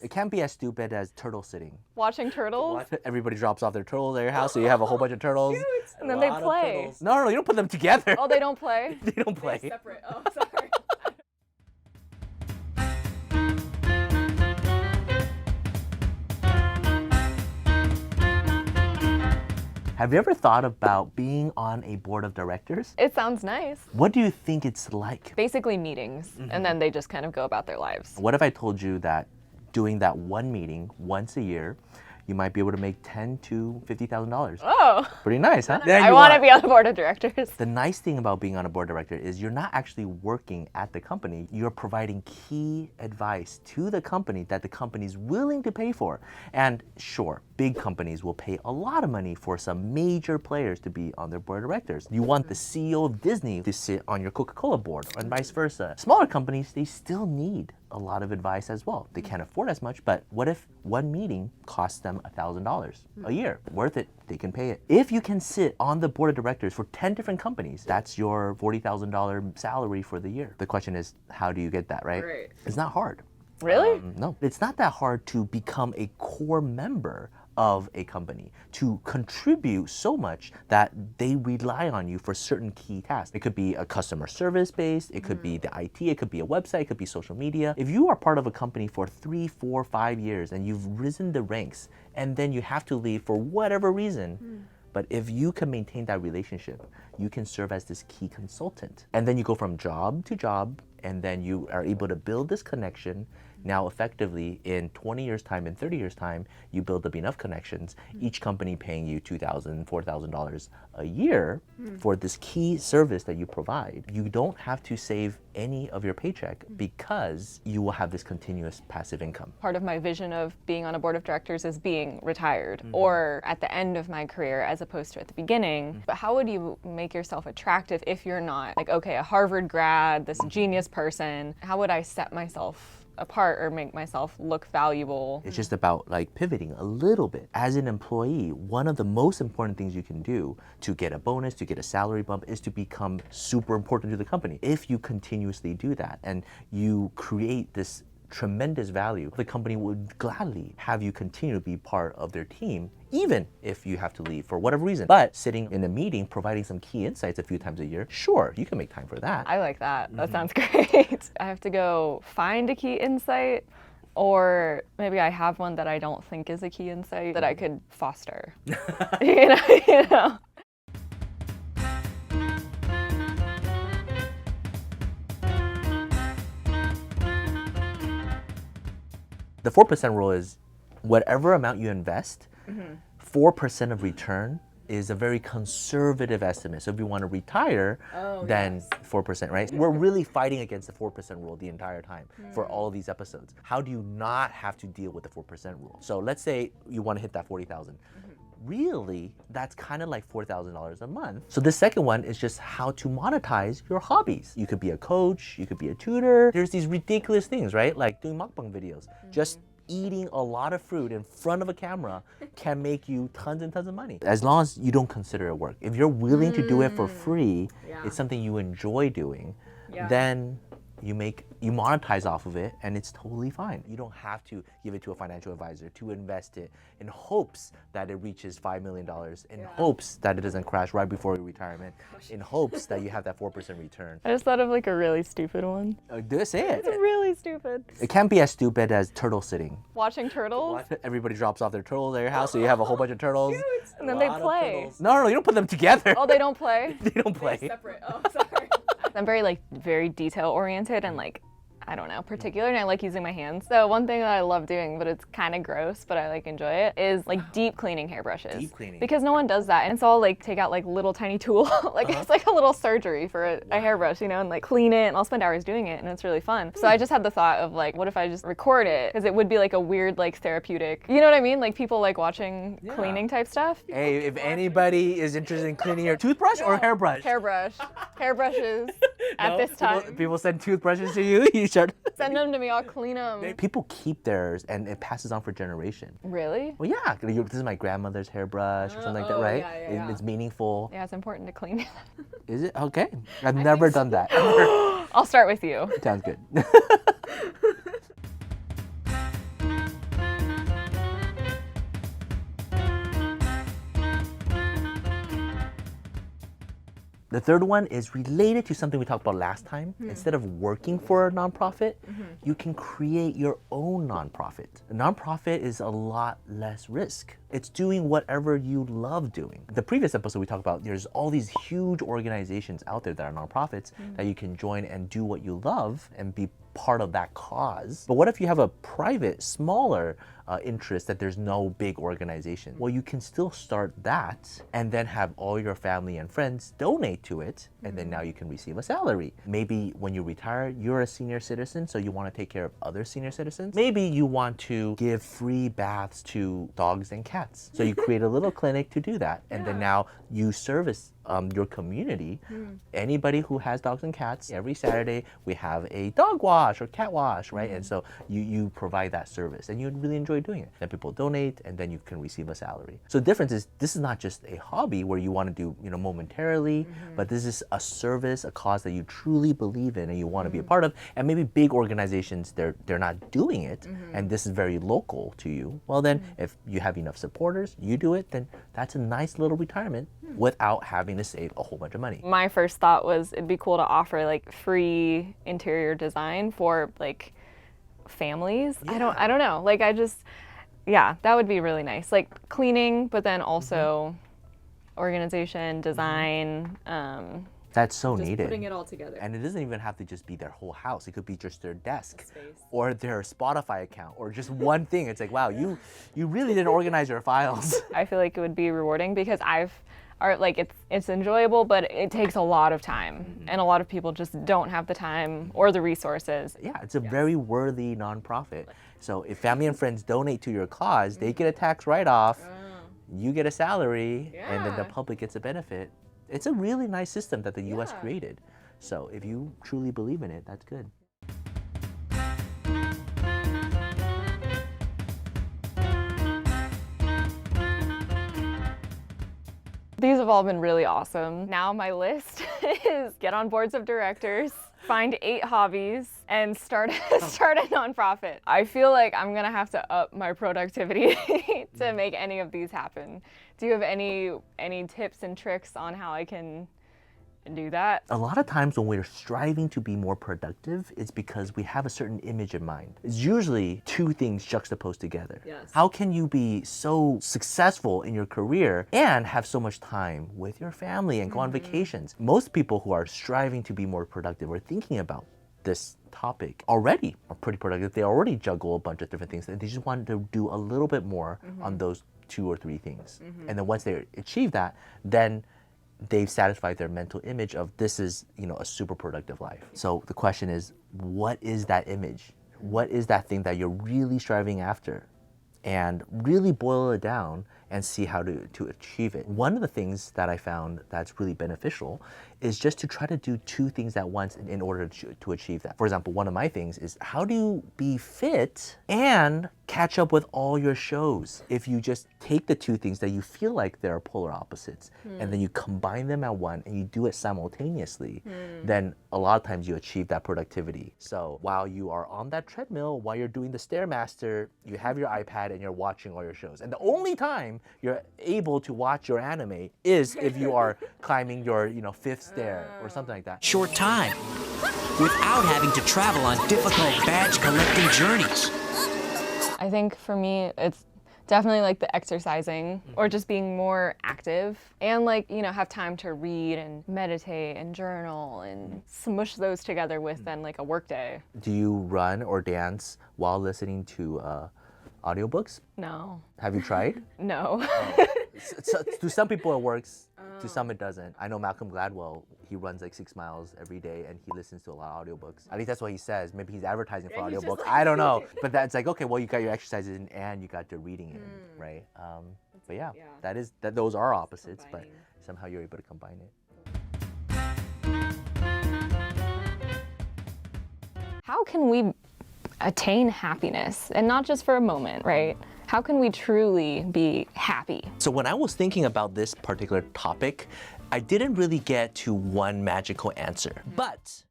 It can't be as stupid as turtle sitting. Watching turtles? Everybody drops off their turtles at your house, so you have a whole bunch of turtles. And then they play. No, you don't put them together. Oh, they don't play? They don't play. They're separate. Oh, sorry. Have you ever thought about being on a board of directors? It sounds nice. What do you think it's like? Basically meetings, and then they just kind of go about their lives. What if I told you that doing that one meeting once a year, you might be able to make $10,000 to $50,000? Oh. Pretty nice, huh? I want to be on the board of directors. The nice thing about being on a board director is you're not actually working at the company. You're providing key advice to the company that the company's willing to pay for. And sure, big companies will pay a lot of money for some major players to be on their board of directors. You want the CEO of Disney to sit on your Coca-Cola board and vice versa. Smaller companies, they still need a lot of advice as well. They can't afford as much, but what if one meeting costs them $1,000 a year? Worth it, they can pay it. If you can sit on the board of directors for 10 different companies, that's your $40,000 salary for the year. The question is, how do you get that, right? It's not hard. Really? No, it's not that hard to become a core member of a company, to contribute so much that they rely on you for certain key tasks. It could be a customer service based, it could be the IT, it could be a website, it could be social media. If you are part of a company for 3, 4, 5 years and you've risen the ranks and then you have to leave for whatever reason, but if you can maintain that relationship, you can serve as this key consultant. And then you go from job to job, and then you are able to build this connection. Now, effectively, in 20 years' time, in 30 years' time, you build up enough connections, each company paying you $2,000, $4,000 a year for this key service that you provide. You don't have to save any of your paycheck because you will have this continuous passive income. Part of my vision of being on a board of directors is being retired or at the end of my career as opposed to at the beginning. But how would you make yourself attractive if you're not like, okay, a Harvard grad, this genius person? How would I set myself apart or make myself look valuable? It's just about like pivoting a little bit. As an employee, one of the most important things you can do to get a bonus, to get a salary bump, is to become super important to the company. If you continuously do that and you create this tremendous value, the company would gladly have you continue to be part of their team, even if you have to leave for whatever reason. But sitting in a meeting, providing some key insights a few times a year, sure, you can make time for that. I like that. That sounds great. I have to go find a key insight, or maybe I have one that I don't think is a key insight that I could foster. you know? The 4% rule is whatever amount you invest, 4% of return is a very conservative estimate. So if you want to retire, then 4%, right? We're really fighting against the 4% rule the entire time for all of these episodes. How do you not have to deal with the 4% rule? So let's say you want to hit that 40,000. Really, that's kind of like $4,000 a month. So the second one is just how to monetize your hobbies. You could be a coach, you could be a tutor. There's these ridiculous things, right? Like doing mukbang videos. Just eating a lot of fruit in front of a camera can make you tons and tons of money. As long as you don't consider it work. If you're willing to do it for free, it's something you enjoy doing, then you monetize off of it and it's totally fine. You don't have to give it to a financial advisor to invest it in hopes that it reaches $5 million, in hopes that it doesn't crash right before your retirement, in hopes that you have that 4% return. I just thought of like a really stupid one. Say it. It's really stupid. It can't be as stupid as turtle sitting. Watching turtles? Everybody drops off their turtles at your house, so you have a whole bunch of turtles. And then they play. No, you don't put them together. Oh, they don't play? They don't play. They're separate. Oh, sorry. I'm very detail oriented and like, I don't know, particular, and I like using my hands. So one thing that I love doing, but it's kind of gross, but I like enjoy it, is like deep cleaning hairbrushes. Deep cleaning. Because no one does that, and it's all like take out like little tiny tool, like it's like a little surgery for a hairbrush, you know, and like clean it, and I'll spend hours doing it, and it's really fun. So I just had the thought of like, what if I just record it? Because it would be like a weird like therapeutic, you know what I mean? Like people like watching cleaning type stuff. Hey, if anybody is interested in cleaning your toothbrush or hairbrush? Hairbrushes at this time. People send toothbrushes to you, you start. Send them to me, I'll clean them. People keep theirs and it passes on for generations. Really? Well, yeah, this is my grandmother's hairbrush or something like that, right? Yeah. It's meaningful. Yeah, it's important to clean it. Is it? Okay. I've never done that. I'll start with you. Sounds good. The third one is related to something we talked about last time. Instead of working for a nonprofit, you can create your own nonprofit. A nonprofit is a lot less risk. It's doing whatever you love doing. The previous episode we talked about, there's all these huge organizations out there that are nonprofits that you can join and do what you love and be part of that cause. But what if you have a private, smaller interest that there's no big organization? Well, you can still start that and then have all your family and friends donate to it, and then now you can receive a salary. Maybe when you retire, you're a senior citizen, so you want to take care of other senior citizens. Maybe you want to give free baths to dogs and cats. So you create a little clinic to do that, and then now you service your community. Anybody who has dogs and cats, every Saturday we have a dog wash or cat wash, right? And so you provide that service and you really enjoy doing it. Then people donate and then you can receive a salary. So the difference is this is not just a hobby where you want to do, momentarily, but this is a service, a cause that you truly believe in and you want to be a part of. And maybe big organizations, they're not doing it, and this is very local to you. Well then, if you have enough supporters, you do it, then that's a nice little retirement without having to save a whole bunch of money. My first thought was it'd be cool to offer like free interior design for like families. I don't know. Like that would be really nice. Like cleaning, but then also organization, design. That's so Just needed. putting it all together. And it doesn't even have to just be their whole house. It could be just their desk or their Spotify account or just one thing. It's like, wow, you really didn't organize your files. I feel like it would be rewarding because it's enjoyable, but it takes a lot of time, and a lot of people just don't have the time or the resources. Yeah, it's a very worthy nonprofit. So if family and friends donate to your cause, they get a tax write-off, you get a salary, and then the public gets a benefit. It's a really nice system that the US created. So if you truly believe in it, that's good. These have all been really awesome. Now my list is get on boards of directors, find 8 hobbies, and start a nonprofit. I feel like I'm gonna have to up my productivity to make any of these happen. Do you have any tips and tricks on how I can do that? A lot of times when we're striving to be more productive, it's because we have a certain image in mind. It's usually 2 things juxtaposed together. Yes. How can you be so successful in your career and have so much time with your family and go on vacations? Most people who are striving to be more productive or thinking about this topic already are pretty productive. They already juggle a bunch of different things and they just want to do a little bit more on those 2 or 3 things. And then once they achieve that, then they've satisfied their mental image of this is, a super productive life. So the question is, what is that image? What is that thing that you're really striving after? And really boil it down and see how to achieve it. One of the things that I found that's really beneficial is just to try to do 2 things at once in order to achieve that. For example, one of my things is how do you be fit and catch up with all your shows? If you just take the 2 things that you feel like they're polar opposites and then you combine them at one and you do it simultaneously, then a lot of times you achieve that productivity. So while you are on that treadmill, while you're doing the Stairmaster, you have your iPad and you're watching all your shows. And the only time you're able to watch your anime is if you are climbing your 5th stair or something like that. Short time without having to travel on difficult badge collecting journeys. I think for me, it's definitely like the exercising or just being more active and have time to read and meditate and journal and smush those together with then like a work day. Do you run or dance while listening to audiobooks? No. Have you tried? No. So, to some people it works, to some it doesn't. I know Malcolm Gladwell, he runs like 6 miles every day and he listens to a lot of audiobooks. At least that's what he says. Maybe he's advertising for audiobooks. I don't know. But that's like, okay, well you got your exercises in and you got your reading in, right? But yeah, those are opposites, but somehow you're able to combine it. How can we attain happiness, and not just for a moment, right? How can we truly be happy? So when I was thinking about this particular topic, I didn't really get to one magical answer. But